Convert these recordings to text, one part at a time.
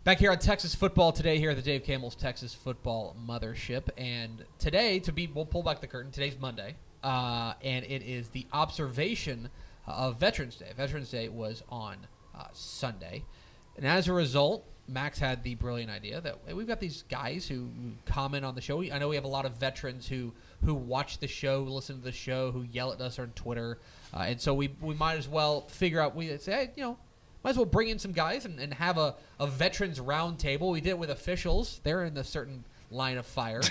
Back here on Texas Football Today, here at the Dave Campbell's Texas Football Mothership. And today, we'll pull back the curtain. Today's Monday, and it is the observation of Veterans Day. Veterans Day was on Sunday. And as a result, Max had the brilliant idea that we've got these guys who comment on the show. I know we have a lot of veterans who watch the show, listen to the show, who yell at us on Twitter. And so we might as well figure out, we say, hey, might as well bring in some guys and have a veterans round table. We did it with officials. They're in a certain line of fire.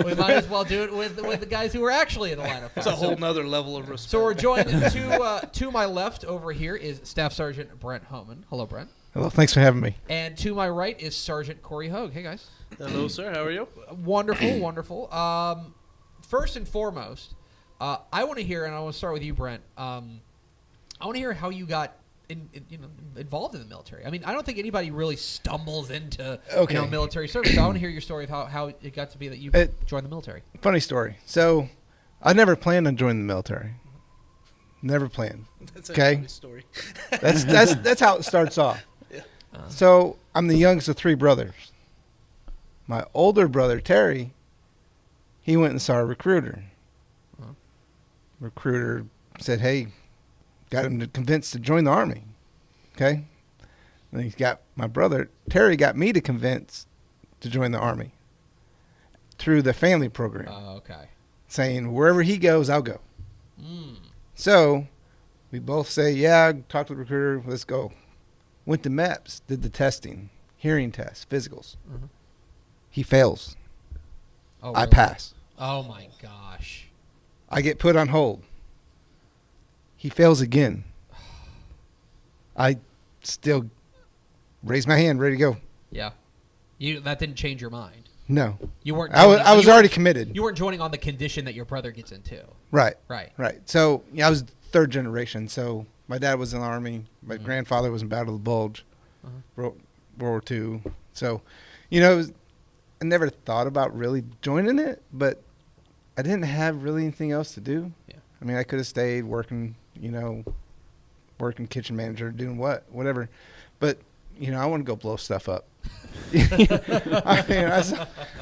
We might as well do it with the guys who are actually in the line of fire. It's a whole nother level of respect. So we're joined to my left over here is Staff Sergeant Brent Homan. Hello, Brent. Hello, thanks for having me. And to my right is Sergeant Cory Hogue. Hey, guys. Hello, sir. How are you? Wonderful, wonderful. First and foremost, I want to hear, and I want to start with you, Brent. I want to hear how you got involved in the military. I mean, I don't think anybody really stumbles into military service. I want to hear your story of how it got to be that you joined the military. Funny story. So, I never planned on joining the military. Never planned. That's a funny story. That's how it starts off. Yeah. So, I'm the youngest of three brothers. My older brother, Terry, he went and saw a recruiter. Recruiter said, hey, got him convinced to join the Army. Okay? And he's got my brother, Terry, got me to convince to join the Army through the family program. Okay. Saying, wherever he goes, I'll go. Mm. So, we both say, yeah, talk to the recruiter, let's go. Went to MEPS, did the testing, hearing tests, physicals. Mm-hmm. He fails. Oh, I really? pass. Oh, my gosh. I get put on hold. He fails again. I still raise my hand, ready to go. Yeah. That didn't change your mind. No. You weren't. I was already committed. You weren't joining on the condition that your brother gets into. Right. Right. Right. So, I was third generation. So, my dad was in the Army. My grandfather was in Battle of the Bulge, World War II. So, I never thought about really joining it, but I didn't have really anything else to do. Yeah. I mean, I could have stayed working, working kitchen manager, doing whatever. But, I want to go blow stuff up. I mean,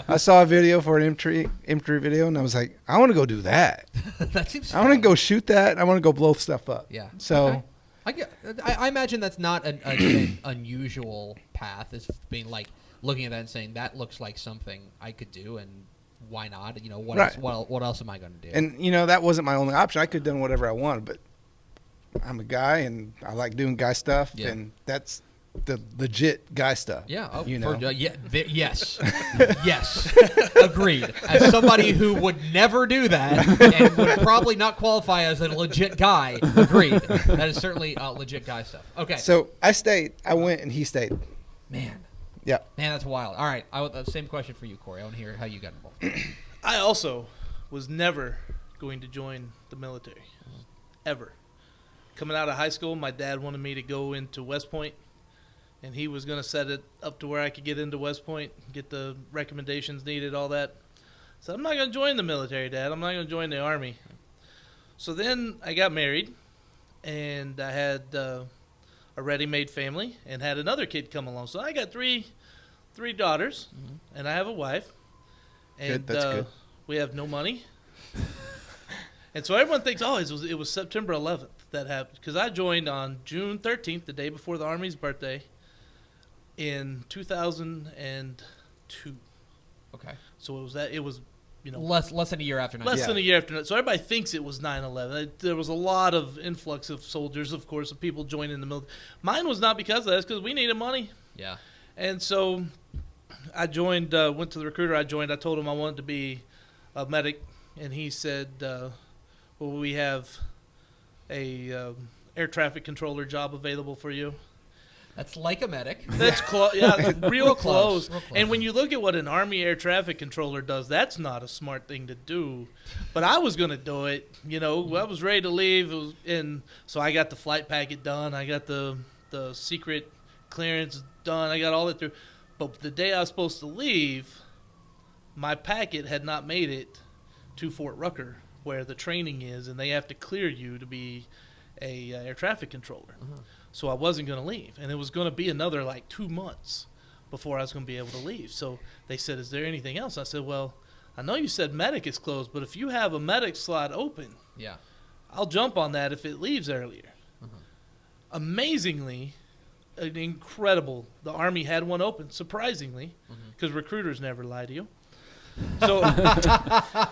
I saw a video for an M3 video, and I was like, I want to go do that. That seems I want to go shoot that. I want to go blow stuff up. Yeah. So okay. I imagine that's not an unusual path, as being like looking at that and saying, that looks like something I could do, and why not? What else am I going to do? And, that wasn't my only option. I could have done whatever I wanted, but I'm a guy, and I like doing guy stuff, and that's the legit guy stuff. Yeah. Oh, yes. Yes. Agreed. As somebody who would never do that and would probably not qualify as a legit guy, agreed. That is certainly legit guy stuff. Okay. So I stayed. I went, and he stayed. Man. Yeah. Man, that's wild. All right. Same question for you, Cory. I want to hear how you got involved. I also was never going to join the military, ever. Coming out of high school, my dad wanted me to go into West Point, and he was going to set it up to where I could get into West Point, get the recommendations needed, all that. So I'm not going to join the military, Dad. I'm not going to join the Army. So then I got married, and I had a ready-made family and had another kid come along. So I got three daughters, and I have a wife. And good. That's good. We have no money. And so everyone thinks, it was September 11th that happened. Because I joined on June 13th, the day before the Army's birthday, in 2002. Okay. So it was less than a year after 9/11. Less than a year after. So everybody thinks it was 9/11. There was a lot of influx of soldiers, of course, of people joining the military. Mine was not because of that. It's because we needed money. Yeah. And so I joined, went to the recruiter. I told him I wanted to be a medic. And he said, we have a air traffic controller job available for you. That's like a medic. That's close. Yeah, real close. Real close. And when you look at what an Army air traffic controller does, that's not a smart thing to do. But I was going to do it. I was ready to leave. So I got the flight packet done. I got the secret clearance done. I got all that through. But the day I was supposed to leave, my packet had not made it to Fort Rucker, where the training is, and they have to clear you to be a air traffic controller. Uh-huh. So I wasn't going to leave. And it was going to be another like 2 months before I was going to be able to leave. So they said, is there anything else? I said, well, I know you said medic is closed, but if you have a medic slot open, Yeah. I'll jump on that if it leaves earlier. Uh-huh. Amazingly, incredible, the Army had one open, surprisingly, because recruiters never lie to you. So,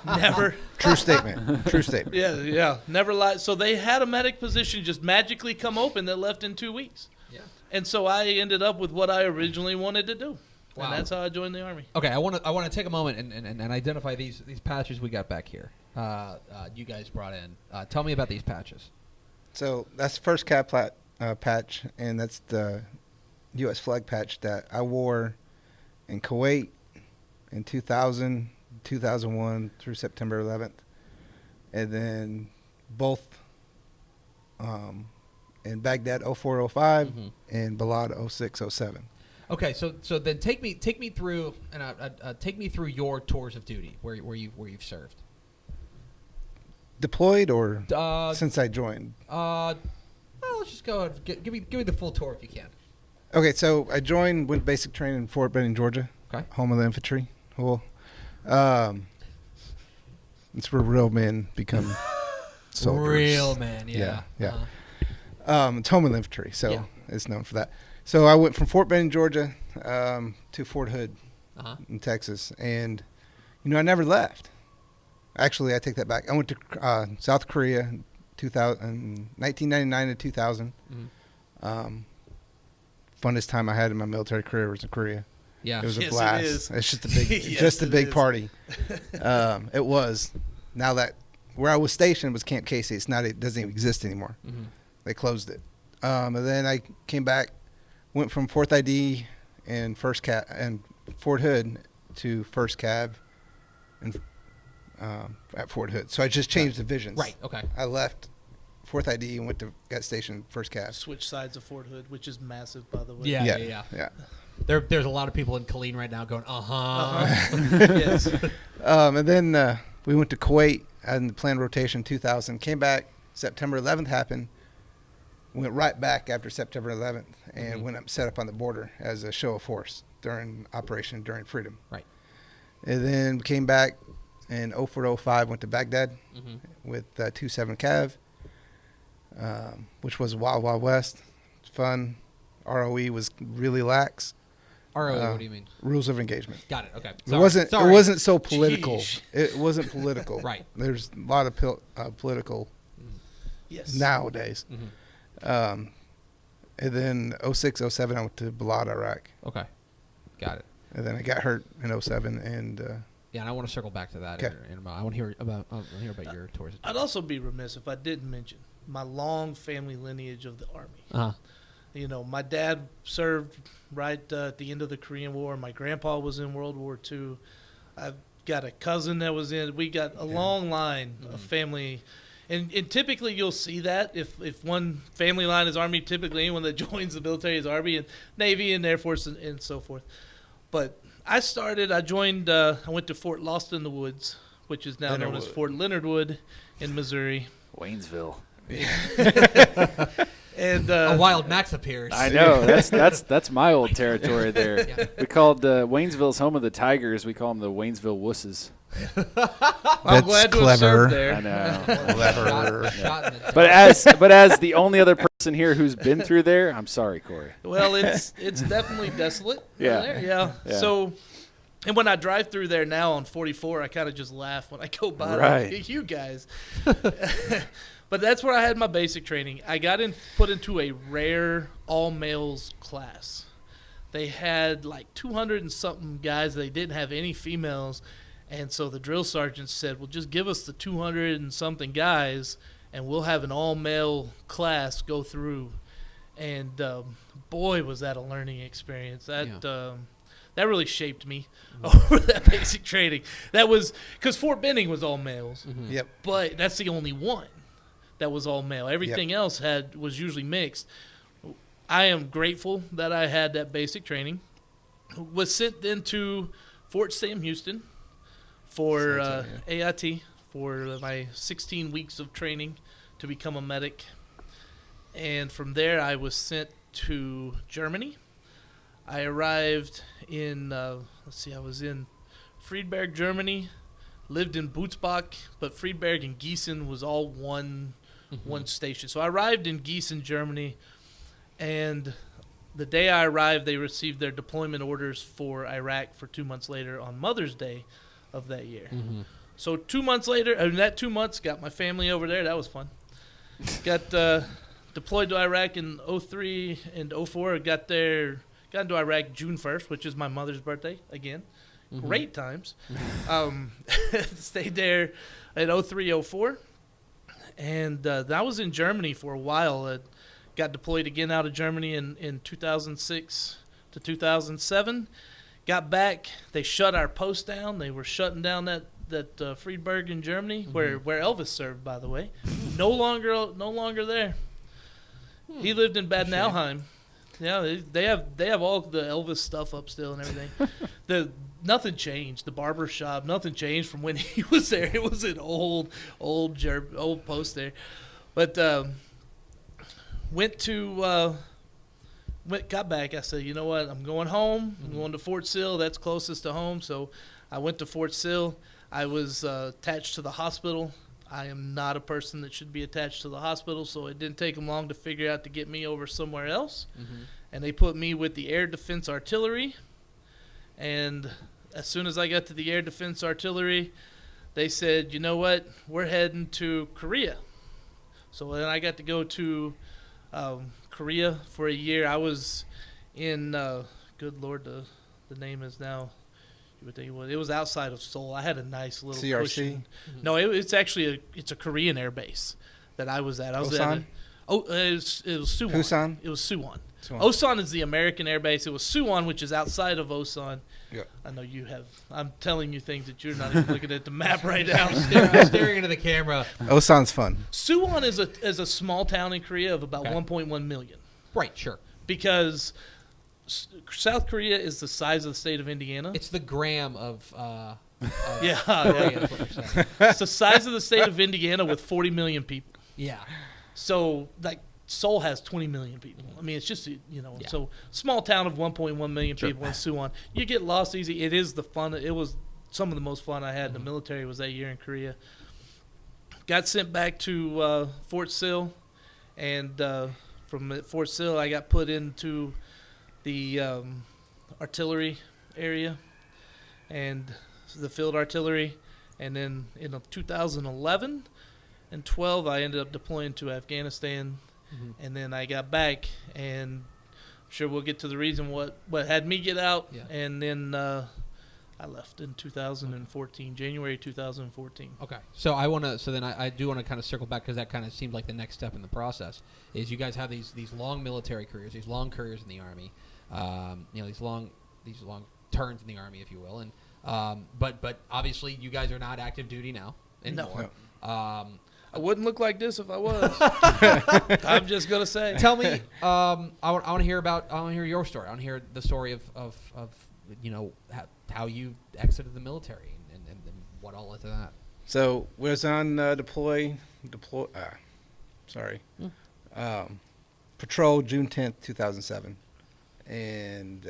never. True statement. True statement. Yeah, never lie. So they had a medic position just magically come open that left in 2 weeks. Yeah. And so I ended up with what I originally wanted to do. Wow. And that's how I joined the Army. Okay, I want to take a moment and identify these patches we got back here. You guys brought in. Tell me about these patches. So that's the first cap patch, and that's the U.S. flag patch that I wore in Kuwait in 2000, 2001 through September 11th, and then both in Baghdad 0405 and Balad 0607. Okay, so then take me through take me through your tours of duty where you've served. Deployed or since I joined? Well, let's just go ahead. Give me the full tour if you can. Okay, so I went basic training in Fort Benning, Georgia. Okay. Home of the infantry. Cool. It's where real men become soldiers. Real man, yeah. Yeah. Uh-huh. It's home of the infantry, so Yeah. it's known for that. So I went from Fort Benning, Georgia, to Fort Hood in Texas, and I never left. Actually, I take that back. I went to South Korea, 1999 to 2000. Funnest time I had in my military career was in Korea. Yeah. It was a Yes, it blast. is. It's just a big, Yes, just a it big is. party. It was. Now that where I was stationed was Camp Casey. It doesn't even exist anymore. They closed it. And then I came back, went from 4th ID and Fort Hood to 1st Cav and at Fort Hood. So I just changed divisions. Right. Okay. I left 4th ID and got stationed 1st Cav. Switch sides of Fort Hood, which is massive, by the way. Yeah. There's a lot of people in Killeen right now going, Yes. And then we went to Kuwait and the planned rotation 2000. Came back. September 11th happened. Went right back after September 11th and went up, set up on the border as a show of force during Operation Enduring Freedom. Right. And then came back in 0405, went to Baghdad with 27 Cav, which was Wild Wild West. It's fun. ROE was really lax. ROE, what do you mean? Rules of engagement. Got it. Okay. It wasn't so political. Sheesh. It wasn't political. Right. There's a lot of political Yes. nowadays. And then 06, 07, I went to Balad, Iraq. Okay. Got it. And then I got hurt in 07. And Yeah, and I want to circle back to that Okay. in a moment. I want to hear about your tours. I'd also be remiss if I didn't mention my long family lineage of the Army. Uh-huh. My dad served right at the end of the Korean War. My grandpa was in World War II. I've got a cousin that was in. We got a long line of family. And typically you'll see that if one family line is Army, typically anyone that joins the military is Army and Navy and Air Force and so forth. But I joined, I went to Fort Lost in the Woods, which is now known as Fort Leonard Wood in Missouri. Waynesville. And a wild Max appears. I know. That's my old territory there. Yeah. We called Waynesville's home of the Tigers. We call them the Waynesville Wusses. I'm glad to have served there. I know. Clever. Shot in the But as the only other person here who's been through there, I'm sorry, Cory. Well, it's definitely desolate. Yeah. There. Yeah. So, and when I drive through there now on 44, I kind of just laugh when I go by. Right. Like, you guys. But that's where I had my basic training. I got put into a rare all males class. They had like 200 and something guys. They didn't have any females. And so the drill sergeant said, well, just give us the 200 and something guys, and we'll have an all-male class go through. And, boy, was that a learning experience. That really shaped me over that basic training. That was – because Fort Benning was all males. Yep. But that's the only one that was all male. Everything else was usually mixed. I am grateful that I had that basic training. Was sent then to Fort Sam Houston for AIT for my 16 weeks of training to become a medic. And from there, I was sent to Germany. I arrived in, I was in Friedberg, Germany, lived in Butzbach, but Friedberg and Gießen was all one station. So I arrived in Gießen, Germany, and the day I arrived, they received their deployment orders for Iraq for 2 months later on Mother's Day of that year. So 2 months later, in that 2 months, got my family over there. That was fun. Got deployed to Iraq in 03 and 04. Got into Iraq June 1st, which is my mother's birthday again. Great times. Stayed there in 03, 04. And I was in Germany for a while. Got deployed again out of Germany in 2006 to 2007. Got back. They shut our post down. They were shutting down that Friedberg in Germany, where Elvis served, by the way. No longer there. He lived in Bad Nauheim. Yeah, they have all the Elvis stuff up still and everything. Nothing changed. The barber shop, nothing changed from when he was there. It was an old post there. But got back. I said, you know what? I'm going home. I'm going to Fort Sill. That's closest to home. So I went to Fort Sill. I was attached to the hospital. I am not a person that should be attached to the hospital, so it didn't take them long to figure out to get me over somewhere else. And they put me with the Air Defense Artillery. And as soon as I got to the Air Defense Artillery, they said, you know what, we're heading to Korea. So then I got to go to Korea for a year. I was in, good Lord, the name is now, you would think it was outside of Seoul. I had a nice little CRC? cushion. No, it's actually a Korean air base that I was at. Osan? It was Suwon. Busan? It was Suwon. Suwon. Osan is the American air base. It was Suwon, which is outside of Osan. Yeah. I know you have. I'm telling you things that you're not even looking at the map right now. Staring into the camera. Osan's fun. Suwon is a small town in Korea of about 1.1 million. Right, sure. Because South Korea is the size of the state of Indiana. It's the gram of Yeah. Korea, is what you're saying. It's the size of the state of Indiana with 40 million people. Yeah. So, like, Seoul has 20 million people. I mean, it's just, so small town of 1.1 million people in Suwon. You get lost easy. It is the fun. It was some of the most fun I had in the military was that year in Korea. Got sent back to Fort Sill, and from Fort Sill I got put into the artillery area and the field artillery. And then in 2011 and 12 I ended up deploying to Afghanistan. And then I got back, and I'm sure we'll get to the reason what had me get out. Yeah. And then I left in 2014, January 2014. Okay. So then I do want to kind of circle back because that kind of seemed like the next step in the process. Is you guys have these long military careers, these long careers in the Army, these long turns in the Army, if you will, and but obviously you guys are not active duty now anymore. No. I wouldn't look like this if I was. I'm just gonna say. Tell me, I want to hear your story. I want to hear the story of how you exited the military and what all led to that. So we was on patrol June 10th, 2007, and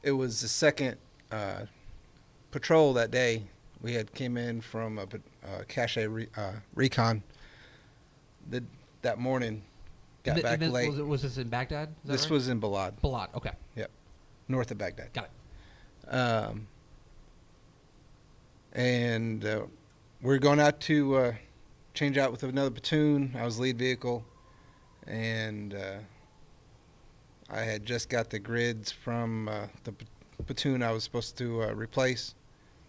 it was the second patrol that day. We had came in from a cache recon that morning. Got back late. Was this in Baghdad? This was in Balad. Balad, okay. Yep, north of Baghdad. Got it. And we were going out to change out with another platoon. I was lead vehicle, and I had just got the grids from the platoon I was supposed to replace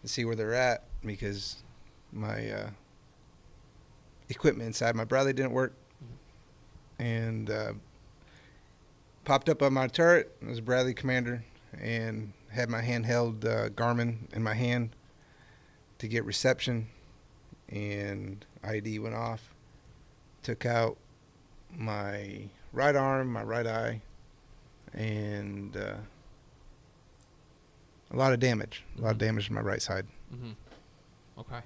to see where they're at because my equipment inside my Bradley didn't work. And popped up on my turret. It was a Bradley Commander and had my handheld Garmin in my hand to get reception, and ID went off. Took out my right arm, my right eye, and a lot of damage. A lot of damage to my right side. Okay.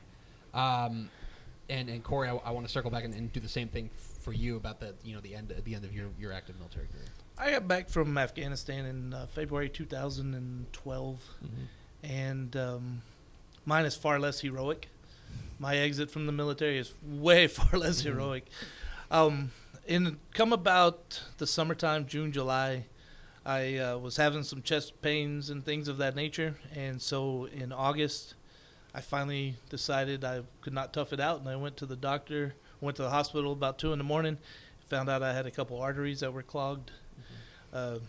and Cory, I want to circle back and do the same thing for you about the end of your active military career. I got back from Afghanistan in February 2012, and mine is far less heroic. My exit from the military is way far less heroic. Come about the summertime, June, July, I was having some chest pains and things of that nature, and so in August, I finally decided I could not tough it out, and I went to the doctor, went to the hospital about 2 in the morning, found out I had a couple arteries that were clogged, and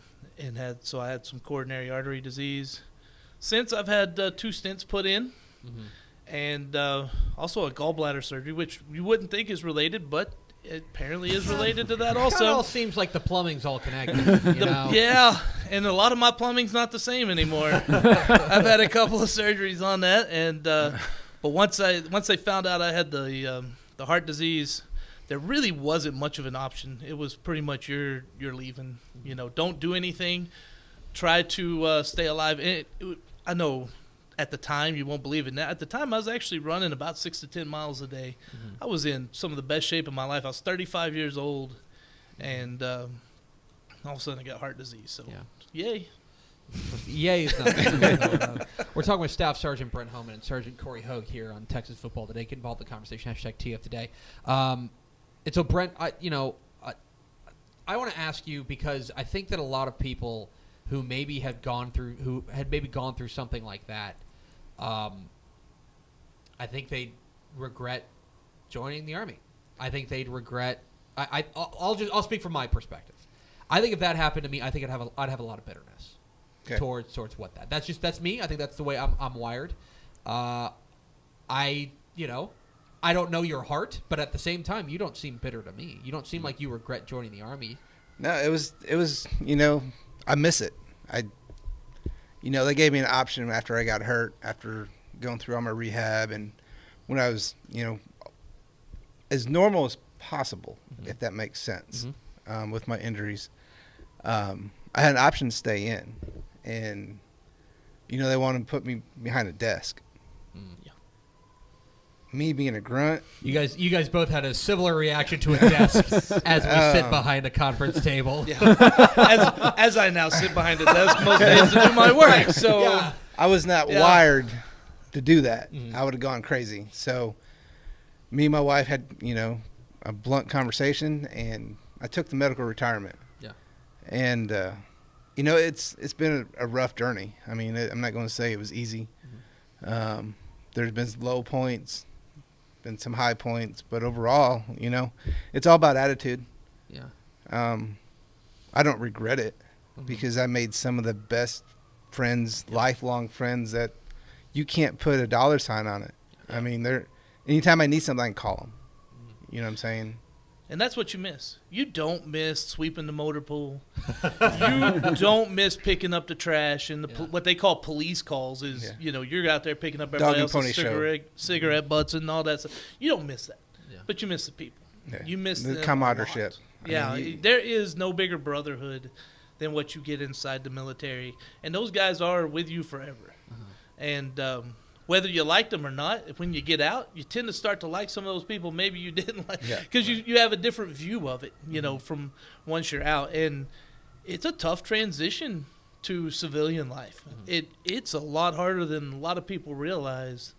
I had some coronary artery disease. Since I've had 2 stents put in, and also a gallbladder surgery, which you wouldn't think is related, but it apparently is related to that also. It all seems like the plumbing's all connected. Yeah, and a lot of my plumbing's not the same anymore. I've had a couple of surgeries on that, and but once they found out I had the heart disease, there really wasn't much of an option. It was pretty much you're leaving. Don't do anything. Try to stay alive. I know. At the time, you won't believe it. Now, at the time, I was actually running about 6 to 10 miles a day. I was in some of the best shape of my life. I was 35 years old, and all of a sudden I got heart disease. So, yay. Yay. We're talking with Staff Sergeant Brent Homan and Sergeant Cory Hogue here on Texas Football Today. Get involved in the conversation, #TF Today. And so, Brent, I want to ask you, because I think that a lot of people who had gone through something like that, I think they'd regret joining the Army. I think they'd regret. I'll speak from my perspective. I think if that happened to me, I think I'd have a lot of bitterness towards what that's me. I think that's the way I'm wired. I don't know your heart, but at the same time, you don't seem bitter to me. You don't seem like you regret joining the Army. No, it was I miss it. They gave me an option after I got hurt, after going through all my rehab, and when I was, as normal as possible, if that makes sense, with my injuries. I had an option to stay in, and, they wanted to put me behind a desk. Me being a grunt. You guys both had a similar reaction to a desk as we sit behind a conference table. Yeah. As I now sit behind a desk most days to do my work. So I was not wired to do that. I would have gone crazy. So me and my wife had, a blunt conversation, and I took the medical retirement. Yeah. And it's been a rough journey. I mean, I'm not going to say it was easy. There's been low points, been some high points, but overall, it's all about attitude. Yeah. I don't regret it because I made some of the best friends, lifelong friends that you can't put a dollar sign on it. Yeah. I mean, anytime I need something, I can call them. You know what I'm saying? And that's what you miss. You don't miss sweeping the motor pool. You don't miss picking up the trash. And what they call police calls is, you're out there picking up everybody else's cigarette butts and all that stuff. You don't miss that. Yeah. But you miss the people. Yeah. You miss the camaraderie. There is no bigger brotherhood than what you get inside the military. And those guys are with you forever. And whether you like them or not, when you get out, you tend to start to like some of those people maybe you didn't like, because you have a different view of it, from once you're out. And it's a tough transition to civilian life. It's a lot harder than a lot of people realize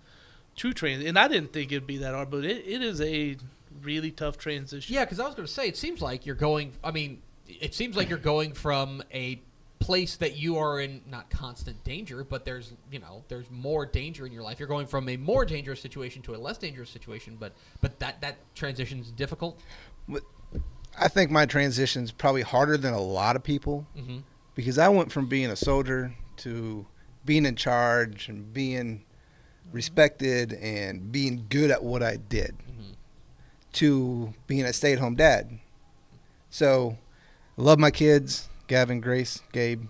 to train. And I didn't think it'd be that hard, but it is a really tough transition. Yeah, because I was going to say, it seems like you're going from a place that you are in, not constant danger, but there's more danger in your life. You're going from a more dangerous situation to a less dangerous situation, but that transition's difficult. I think my transition's probably harder than a lot of people, because I went from being a soldier to being in charge and being respected and being good at what I did to being a stay-at-home dad. So I love my kids. Gavin, Grace, Gabe.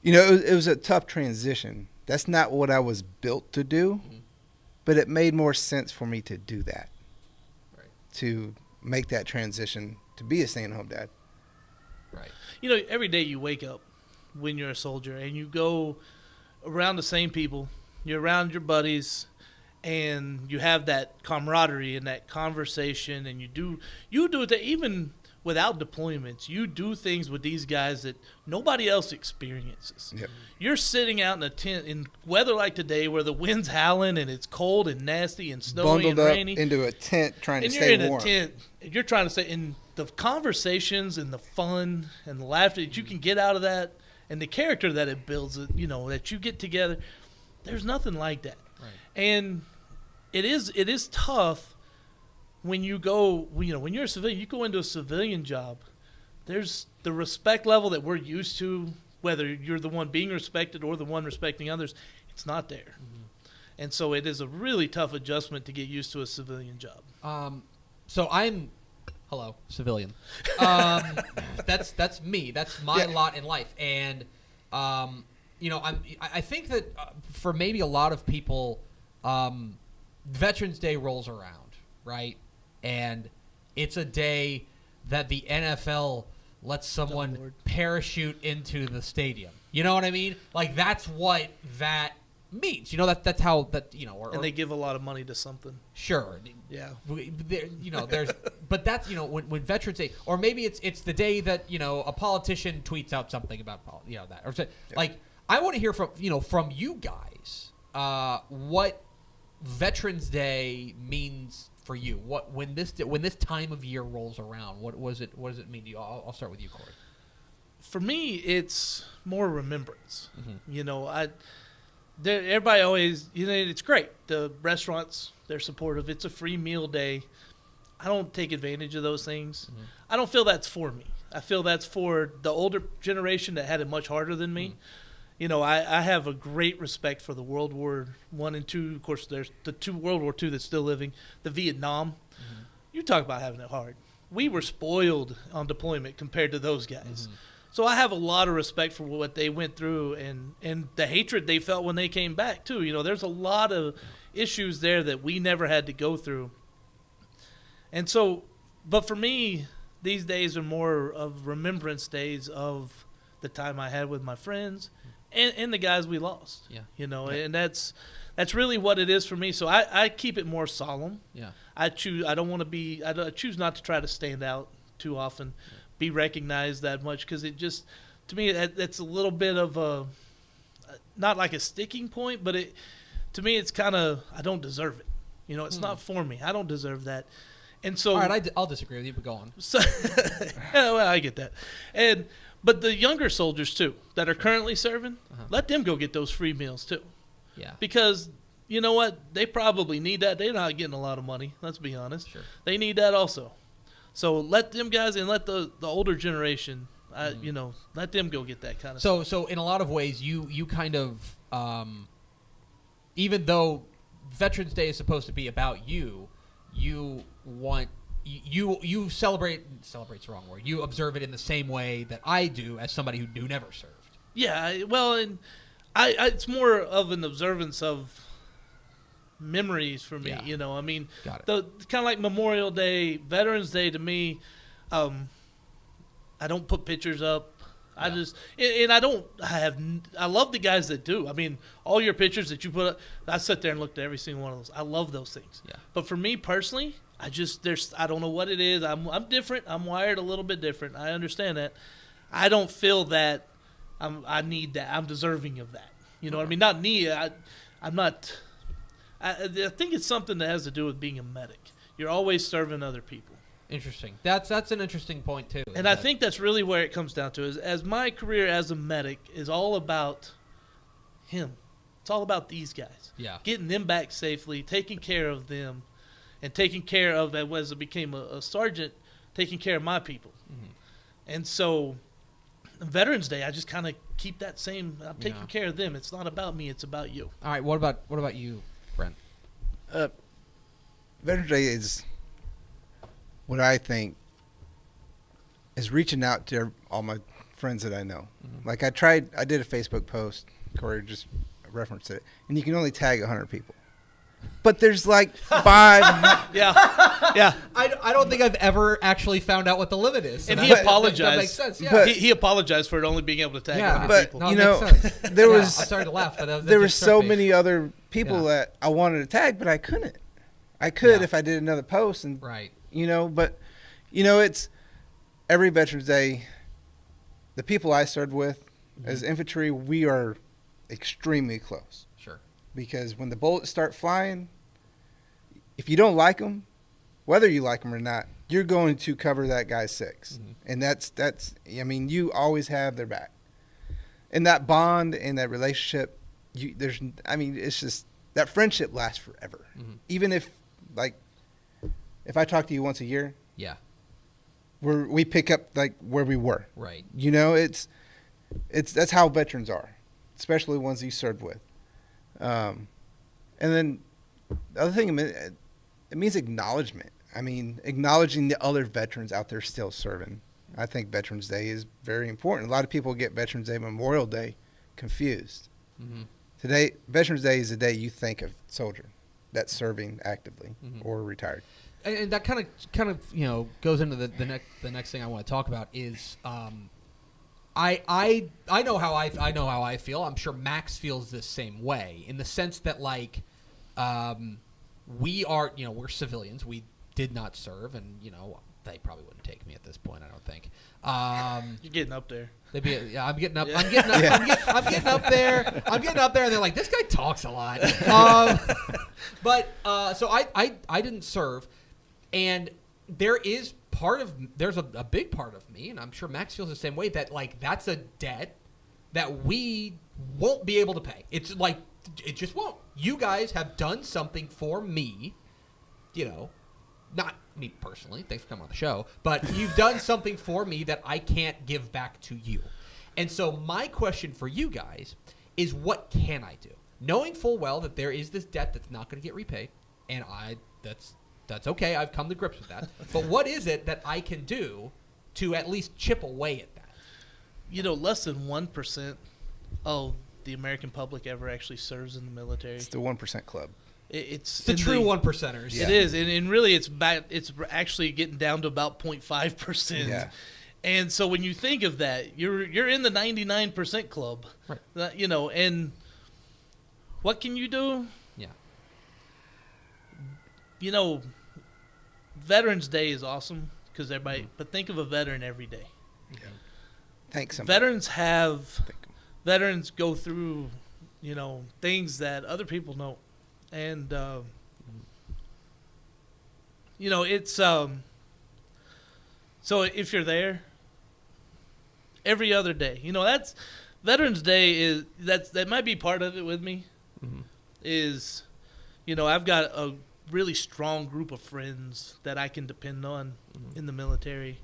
It was a tough transition. That's not what I was built to do, but it made more sense for me to do that, to make that transition to be a stay-at-home dad. Right. Every day you wake up when you're a soldier and you go around the same people, you're around your buddies, and you have that camaraderie and that conversation, and you do it even without deployments. You do things with these guys that nobody else experiences. Yep. You're sitting out in a tent in weather like today where the wind's howling and it's cold and nasty and snowy Bundled and up rainy. into a tent trying to And stay you're in warm. a tent. And you're trying to stay in the conversations and the fun and the laughter that you can get out of that and the character that it builds, that you get together. There's nothing like that. Right. And it is tough when you go, when you're a civilian, you go into a civilian job. There's the respect level that we're used to, whether you're the one being respected or the one respecting others, it's not there. Mm-hmm. And so it is a really tough adjustment to get used to a civilian job. So I'm, hello, civilian. That's me. That's my lot in life. And, I think that for maybe a lot of people, Veterans Day rolls around, right? And it's a day that the NFL lets someone parachute into the stadium. You know what I mean? Like, that's what that means. That's how that, and they give a lot of money to something. Sure. Yeah. There's, but that's, when Veterans Day, or maybe it's the day that, a politician tweets out something about, that. Or like, I want to hear from you guys, what Veterans Day means for you. When this time of year rolls around, what does it mean to you? I'll start with you, Cory. For me, it's more remembrance. Mm-hmm. Everybody always, it's great. The restaurants, they're supportive. It's a free meal day. I don't take advantage of those things. Mm-hmm. I don't feel that's for me. I feel that's for the older generation that had it much harder than me. Mm-hmm. I have a great respect for the World War I and II. Of course, there's the World War II that's still living. The Vietnam. Mm-hmm. You talk about having it hard. We were spoiled on deployment compared to those guys. Mm-hmm. So I have a lot of respect for what they went through and the hatred they felt when they came back, too. There's a lot of issues there that we never had to go through. And so, but for me, these days are more of remembrance days of the time I had with my friends and the guys we lost. Yeah. And that's really what it is for me. So I keep it more solemn. Yeah. I choose not to try to stand out too often. Yeah. Be recognized that much, because it just, to me, that's a little bit of a, not like a sticking point, but to me it's kind of, I don't deserve it. It's not for me. I don't deserve that. And so, all right, I'll disagree with you, but go on. So, well, I get that. But the younger soldiers too that are currently serving, let them go get those free meals too. Yeah. Because you know what, they probably need that. They're not getting a lot of money. Let's be honest. Sure. They need that also. So let them guys and let the older generation, let them go get that kind of stuff. So in a lot of ways, you kind of, even though Veterans Day is supposed to be about you, you celebrate's the wrong word. You observe it in the same way that I do as somebody who never served. Yeah, well, and it's more of an observance of memories for me. Yeah. I mean, Got it. The kind of like Memorial Day, Veterans Day to me, I don't put pictures up. Yeah. I love the guys that do. I mean, all your pictures that you put up, I sit there and looked at every single one of those. I love those things. Yeah. But for me personally, I don't know what it is. I'm different. I'm wired a little bit different. I understand that. I don't feel that I need that. I'm deserving of that. You know what I mean? Not need. I'm not. I think it's something that has to do with being a medic. You're always serving other people. Interesting. That's an interesting point too. And I think that's really where it comes down to. Is as my career as a medic is all about him. It's all about these guys. Yeah. Getting them back safely, taking care of them, and taking care of, as I became a sergeant, taking care of my people. Mm-hmm. And so, Veterans Day, I just kind of keep that same. I'm taking care of them. It's not about me. It's about you. All right. What about you, Brent? Veterans Day is what I think is reaching out to all my friends that I know. Mm-hmm. Like I did a Facebook post, Cory just referenced it, and you can only tag 100 people. But there's like 5. Yeah. I don't think I've ever actually found out what the limit is. And he apologized. That makes sense. Yeah. But he apologized for it only being able to tag 100 but, people. No, you know, makes sense. there was. I'm sorry to laugh, but that there were just so struck me. many other people that I wanted to tag, but I couldn't. I could if I did another post, and Right. but it's every Veterans Day. The people I served with as infantry, we are extremely close. Sure. Because when the bullets start flying, if you don't like them, whether you like them or not, you're going to cover that guy's six. And that's you always have their back. And that bond and that relationship, it's just that friendship lasts forever. Even if I talk to you once a year, we pick up where we were. Right. It's that's how veterans are, especially ones you served with. And then the other thing, it means acknowledgement. Acknowledging the other veterans out there still serving. I think Veterans Day is very important. A lot of people get Veterans Day, Memorial Day confused. Today, Veterans Day is the day you think of soldier that's serving actively or retired. And that kind of goes into the next thing I want to talk about is I know how I feel. I'm sure Max feels the same way in the sense that we are we're civilians. We did not serve, and they probably wouldn't take me at this point. I don't think. You're getting up there. I'm getting up. I'm getting up there. I'm getting up there, and they're like, this guy talks a lot. So I didn't serve. And there's a big part of me, and I'm sure Max feels the same way, that that's a debt that we won't be able to pay. It's it just won't. You guys have done something for me, not me personally. Thanks for coming on the show, but you've done something for me that I can't give back to you. And so my question for you guys is, what can I do? Knowing full well that there is this debt that's not going to get repaid, and that's okay. I've come to grips with that. But what is it that I can do to at least chip away at that? Less than 1% of the American public ever actually serves in the military. It's the 1% club. It's the true 1%ers. It is, and really, it's actually getting down to about 0.5%. Yeah. And so when you think of that, you're in the 99% club. Right. And what can you do? Yeah. Veterans Day is awesome because everybody, but think of a veteran every day. Yeah. Thanks. Veterans go through, things that other people don't. And, it's, so if you're there every other day, that's Veterans Day that might be part of it with me is, I've got a really strong group of friends that I can depend on in the military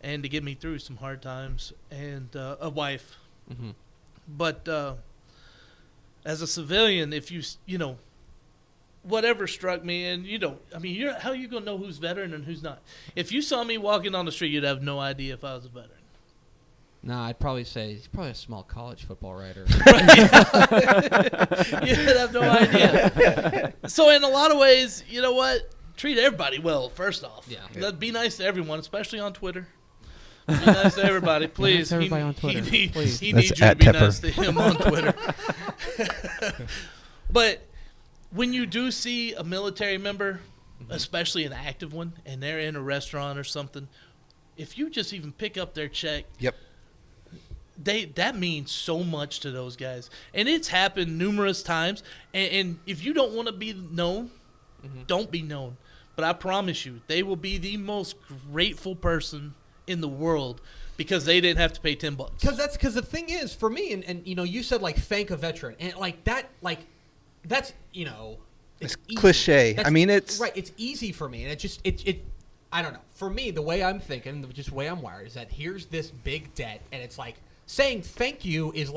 and to get me through some hard times, and a wife. But as a civilian, if whatever struck me, and how are you going to know who's veteran and who's not? If you saw me walking on the street, you'd have no idea if I was a veteran. No, I'd probably say he's probably a small college football writer. You'd have no idea. So in a lot of ways, you know what? Treat everybody well, first off. Yeah. Be nice to everyone, especially on Twitter. Be nice to everybody, please. Be nice to everybody on Twitter. He please. needs you to be nice to him on Twitter. But when you do see a military member, especially an active one, and they're in a restaurant or something, if you just even pick up their check, that means so much to those guys. And it's happened numerous times. And if you don't want to be known, don't be known. But I promise you, they will be the most grateful person in the world because they didn't have to pay $10. Because the thing is, for me, and you said thank a veteran, and that's it's cliche. It's right. It's easy for me, and it I don't know. For me, the way I'm thinking, just the way I'm wired, is that here's this big debt, and it's saying thank you is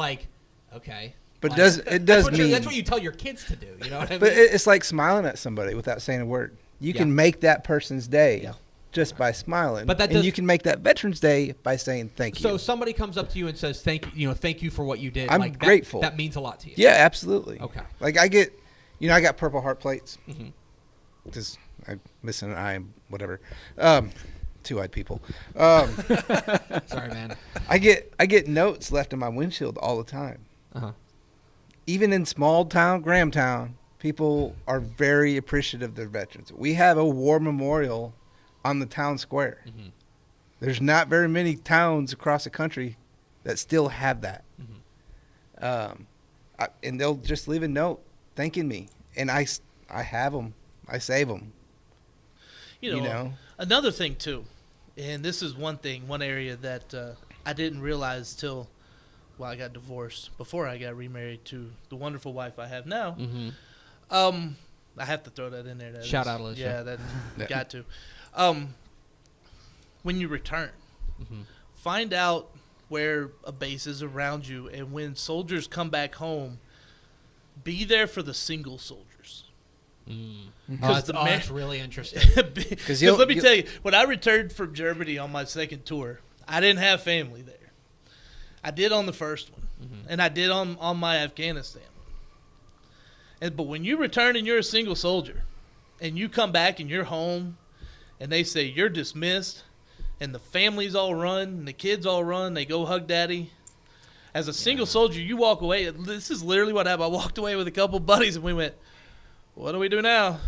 okay. But it does mean that's what you tell your kids to do. You know what I mean? But it's like smiling at somebody without saying a word. You can make that person's day just by smiling. But you can make that Veterans Day by saying thank you. So somebody comes up to you and says thank you for what you did. I'm grateful. That means a lot to you. Yeah, absolutely. Okay. I get, I got Purple Heart plates because I'm missing an eye, whatever. Two-eyed people. Sorry, man. I get notes left in my windshield all the time. even in small town, Grahamtown, people are very appreciative of their veterans. We have a war memorial on the town square. Mm-hmm. There's not very many towns across the country that still have that. Mm-hmm. And they'll just leave a note thanking me. And I have them. I save them. You know, another thing, too, and this is one area that I didn't realize till, I got divorced, before I got remarried to the wonderful wife I have now. Mm-hmm. I have to throw that in there. Shout out, Alicia. Yeah, that got to. When you return, Mm-hmm. find out where a base is around you, and when soldiers come back home, be there for the single soldiers. That's really interesting. Because let me tell you, when I returned from Germany on my second tour, I didn't have family there. I did on the first one, and I did on my Afghanistan one. But when you return and you're a single soldier, and you come back and you're home, and they say you're dismissed, and the families all run, and the kids all run, they go hug daddy. As a single soldier, you walk away. This is literally what happened. I walked away with a couple buddies, and we went, what do we do now?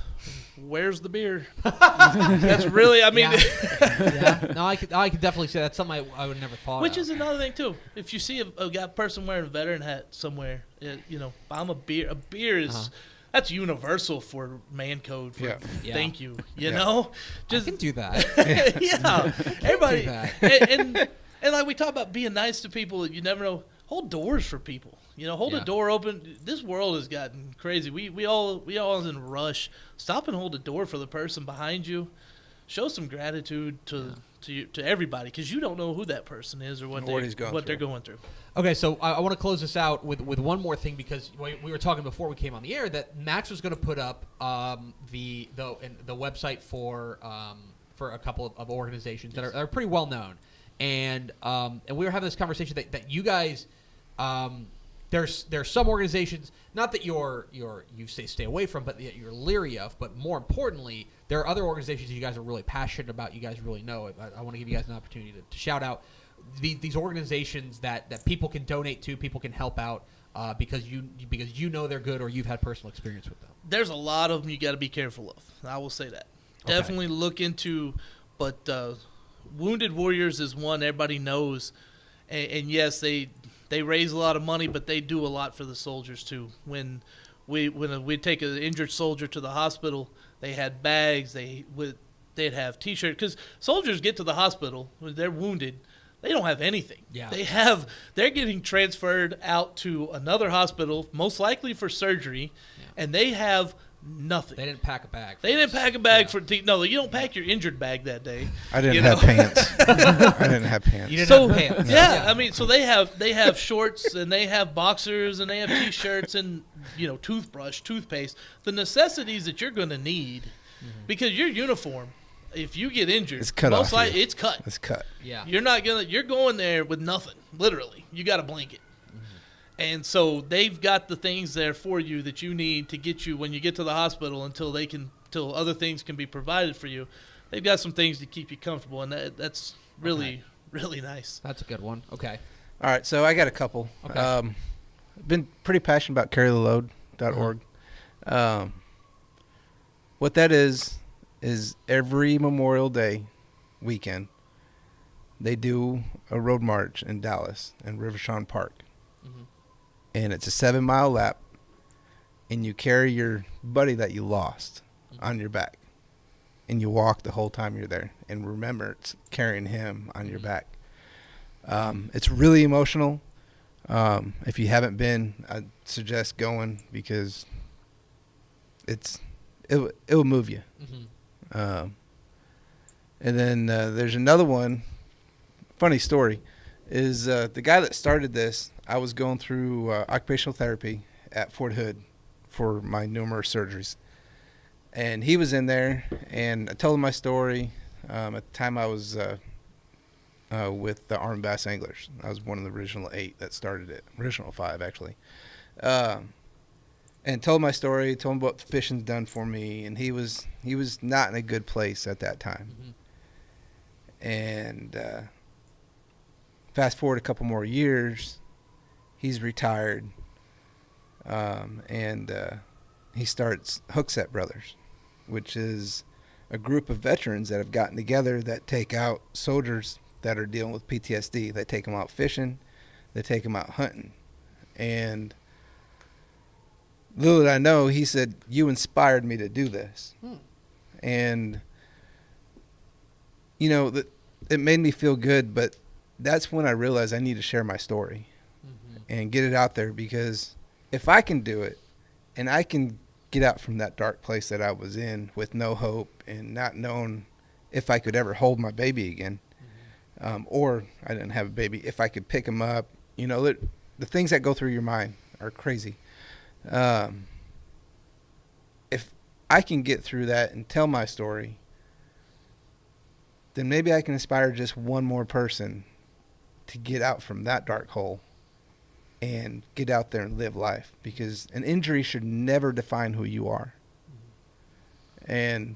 Where's the beer? That's really, I mean. Yeah. No, I could definitely say that's something I would never thought Which of. is another thing, too. If you see a person wearing a veteran hat somewhere, buy them a beer. A beer is, that's universal for man code. For thank you. You know? Just I can do that. Yeah. Everybody. Do that. And like we talk about being nice to people, you never know. Hold doors for people. Hold a door open. This world has gotten crazy. We all in a rush. Stop and hold a door for the person behind you. Show some gratitude to everybody, because you don't know who that person is or what they're going through. Okay, so I want to close this out with one more thing, because we were talking before we came on the air that Max was going to put up the website for a couple of organizations that are pretty well known, and we were having this conversation that you guys. There's some organizations, not that you stay away from, but that you're leery of. But more importantly, there are other organizations that you guys are really passionate about. You guys really know. I want to give you guys an opportunity to shout out these organizations that people can donate to, people can help out because you know they're good or you've had personal experience with them. There's a lot of them you got to be careful of. I will say that. Okay. Definitely look into, but Wounded Warriors is one everybody knows, and yes, they raise a lot of money, but they do a lot for the soldiers too. When we take an injured soldier to the hospital, they had bags. They'd have T-shirts, because soldiers get to the hospital when they're wounded. They don't have anything. Yeah. They're getting transferred out to another hospital, most likely for surgery, and they have nothing. They didn't pack a bag. No, you don't pack your injured bag that day. I didn't have pants. I didn't have pants. You didn't have pants. Yeah, I mean, so they have shorts, and they have boxers, and they have T-shirts, and toothbrush, toothpaste, the necessities that you're going to need, because your uniform, if you get injured, it's cut most off. likely it's cut. It's cut. Yeah, you're going there with nothing. Literally, you got a blanket. And so they've got the things there for you that you need to get you when you get to the hospital until other things can be provided for you. They've got some things to keep you comfortable, and that's really, really nice. That's a good one. Okay. All right, so I got a couple. Okay. I've been pretty passionate about carrytheload.org. What that is every Memorial Day weekend, they do a road march in Dallas in Rivershawn Park. And it's a 7-mile lap, and you carry your buddy that you lost on your back, and you walk the whole time you're there. And remember, it's carrying him on your back. It's really emotional. If you haven't been, I'd suggest going, because it will move you. And then there's another one. Funny story is the guy that started this. I was going through occupational therapy at Fort Hood for my numerous surgeries. And he was in there, and I told him my story. At the time, I was with the Armed Bass Anglers. I was one of the original 8 that started it, original 5, actually. And told my story, told him what the fishing's done for me, and he was not in a good place at that time. And fast forward a couple more years, he's retired. and he starts Hogue Brothers, which is a group of veterans that have gotten together that take out soldiers that are dealing with PTSD. They take them out fishing, they take them out hunting. And little did I know, he said, "You inspired me to do this." And, you know, it made me feel good, but that's when I realized I need to share my story and get it out there, because if I can do it and I can get out from that dark place that I was in with no hope and not knowing if I could ever hold my baby again, or I didn't have a baby, if I could pick him up, you know, the things that go through your mind are crazy. If I can get through that and tell my story, then maybe I can inspire just one more person to get out from that dark hole and get out there and live life, because an injury should never define who you are. And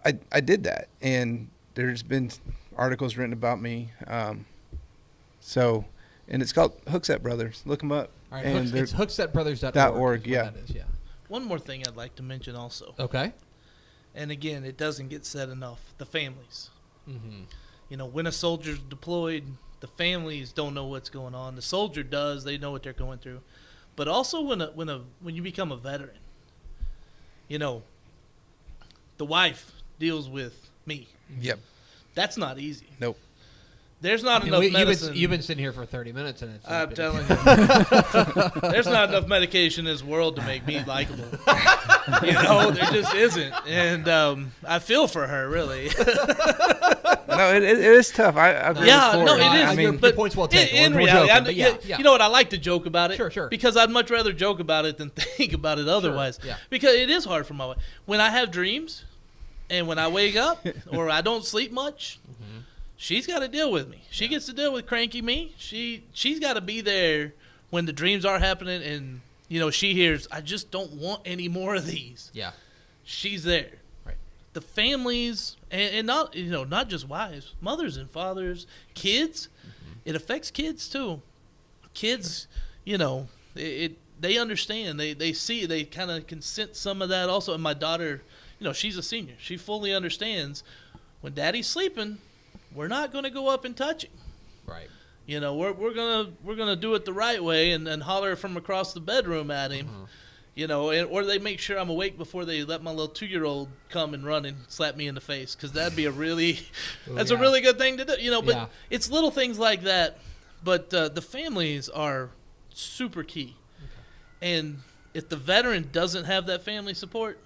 I did that, and there's been articles written about me. And it's called Hogue Brothers. Look them up. All right, and it's hooksetbrothers.org. .org, yeah. That is, yeah. One more thing I'd like to mention also. Okay. And again, it doesn't get said enough. The families. Mm-hmm. You know, when a soldier's deployed, the families don't know what's going on. The soldier does. They know what they're going through. But also when you become a veteran, you know, the wife deals with me. Yep. That's not easy. Nope. There's not enough medicine. You've been sitting here for 30 minutes, and it's. I'm telling you, there's not enough medication in this world to make me likable. You know, there just isn't, and I feel for her, really. No, it is tough. I agree. Yeah, with no, Cory. it is. I mean, your point's well taken. In We're reality, joking, but yeah. you know what? I like to joke about it. Sure. Because I'd much rather joke about it than think about it otherwise. Sure, yeah. Because it is hard for my wife. When I have dreams, and when I wake up, or I don't sleep much. She's got to deal with me. She gets to deal with cranky me. She's got to be there when the dreams are happening, and you know she hears, "I just don't want any more of these." Yeah. She's there. Right. The families, and not just wives, mothers and fathers, kids. It affects kids too. Kids, you know, they understand. They see. They kind of can sense some of that also. And my daughter, you know, she's a senior. She fully understands when Daddy's sleeping. We're not going to go up and touch him. Right. You know, we're gonna do it the right way and holler from across the bedroom at him. You know, or they make sure I'm awake before they let my little 2-year-old come and run and slap me in the face, because that'd be a really good thing to do. You know, but it's little things like that. But the families are super key. Okay. And if the veteran doesn't have that family support,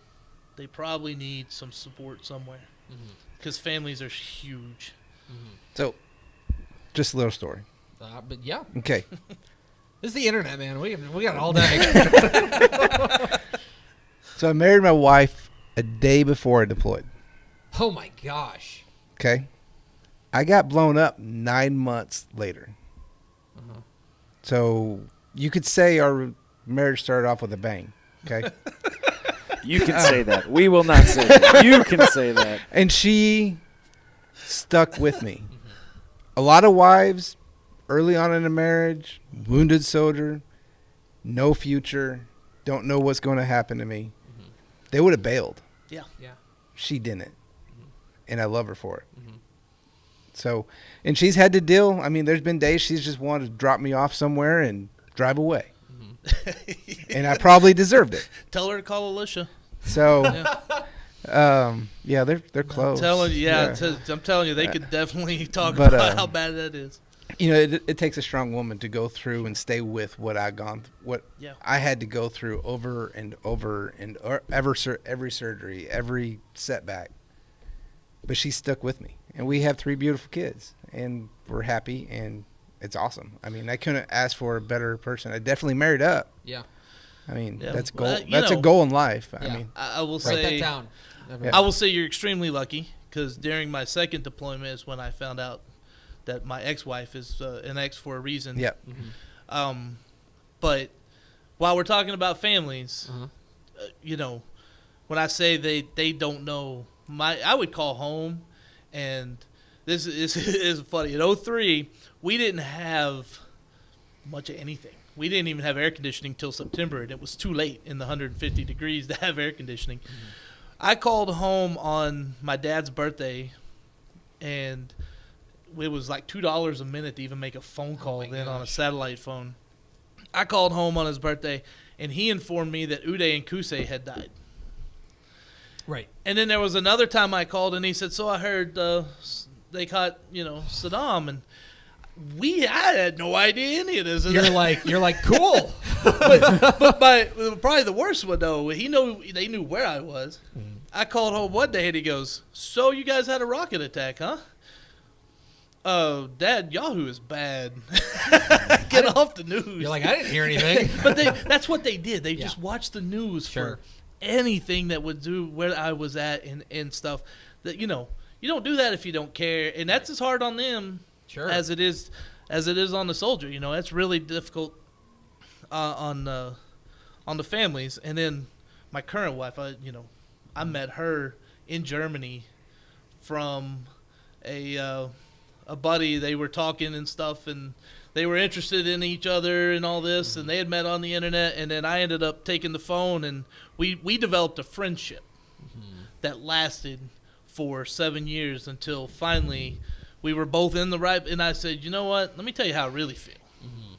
they probably need some support somewhere, because families are huge. So, just a little story. But yeah. Okay. This is the internet, man. We got it all day. So I married my wife a day before I deployed. Oh my gosh. Okay. I got blown up 9 months later. So you could say our marriage started off with a bang. Okay. You can say that. We will not say that. You can say that. And she stuck with me. A lot of wives early on in a marriage, wounded soldier, no future, don't know what's going to happen to me. They would have bailed. Yeah. She didn't. And I love her for it. So, and she's had to deal. I mean, there's been days she's just wanted to drop me off somewhere and drive away. And I probably deserved it. Tell her to call Alicia. So, they're close. I'm telling you, they could definitely talk about how bad that is. You know, it takes a strong woman to go through and stay with what I had to go through over and over and every surgery, every setback. But she stuck with me, and we have 3 beautiful kids, and we're happy, and it's awesome. I mean, I couldn't ask for a better person. I definitely married up. Yeah. I mean, Yeah, that's goal. well, That's a goal in life. Yeah. I mean, I will Write say that down. I will say you're extremely lucky, because during my second deployment is when I found out that my ex-wife is an ex for a reason. Yep. But while we're talking about families, you know, when I say they don't know, I would call home, and this is funny. In 2003, we didn't have much of anything. we didn't even have air conditioning till September, and it was too late in the 150 degrees to have air conditioning. Mm-hmm. I called home on my dad's birthday, and it was like $2 a minute to even make a phone call on a satellite phone. I called home on his birthday, and he informed me that Uday and Kusei had died. Right. And then there was another time I called, and he said, so I heard they caught, Saddam, and I had no idea any of this. You're like, cool. but probably the worst one, though, they knew where I was. Mm-hmm. I called home one day, and he goes, so you guys had a rocket attack, huh? Oh, Dad, Yahoo is bad. Get off the news. You're like, I didn't hear anything. But that's what they did. They just watched the news for anything that would do where I was at and stuff. That you don't do that if you don't care, and that's as hard on them as it is on the soldier. That's really difficult on the families. And then my current wife, I met her in Germany from a buddy. They were talking and stuff, and they were interested in each other and all this, and they had met on the internet, and then I ended up taking the phone, and we developed a friendship that lasted for 7 years until finally we were both in the right, and I said, you know what, let me tell you how I really feel. Mm-hmm.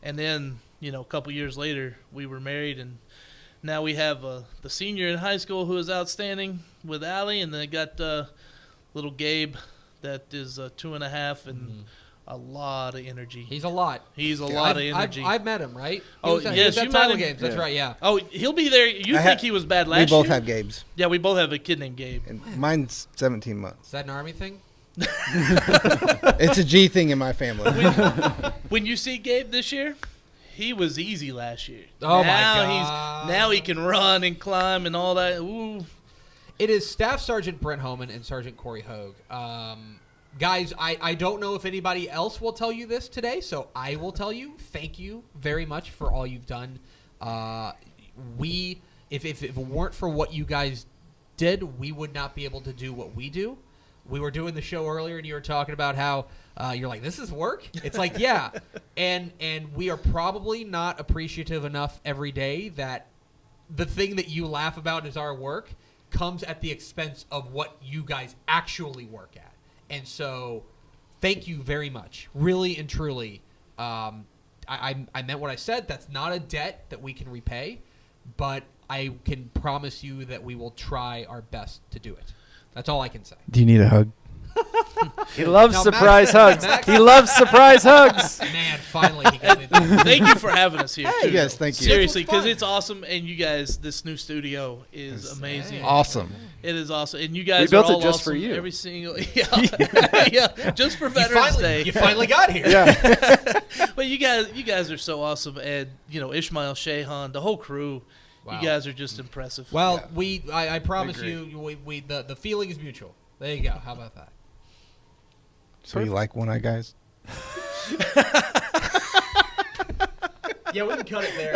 And then, a couple years later, we were married, and now we have the senior in high school who is outstanding with Allie, and then I got little Gabe that is 2.5 and a lot of energy. He's a lot. He's a lot of energy. I've met him, right? Yes, you met him. Games. That's right, yeah. Oh, he'll be there. You think he was bad last year? We both have Gabes. Yeah, we both have a kid named Gabe. And mine's 17 months. Is that an Army thing? It's a G thing in my family. When you see Gabe this year, he was easy last year. Oh, my God. Now he can run and climb and all that. Ooh. It is Staff Sergeant Brent Homan and Sergeant Cory Hogue. Guys, I don't know if anybody else will tell you this today, so I will tell you. Thank you very much for all you've done. If it weren't for what you guys did, we would not be able to do what we do. We were doing the show earlier, and you were talking about how you're like, this is work? It's like, yeah. And we are probably not appreciative enough every day that the thing that you laugh about is our work comes at the expense of what you guys actually work at. And so thank you very much. Really and truly. I meant what I said. That's not a debt that we can repay, but I can promise you that we will try our best to do it. That's all I can say. Do you need a hug? He loves surprise hugs. He loves surprise hugs. Man, finally he got me. Thank you for having us here, too. Yes, thank you. Seriously, because it's awesome, and you guys, this new studio is amazing. Awesome. It is awesome, and you guys we built are all it just awesome. for you. Every single yeah, just for Veterans Day. You finally got here. Yeah. But you guys are so awesome, and Ishmael, Shahan, the whole crew. Wow. You guys are just impressive. Well, I promise you, the feeling is mutual. There you go. How about that? So you like one-eye guys? Yeah, we can cut it there.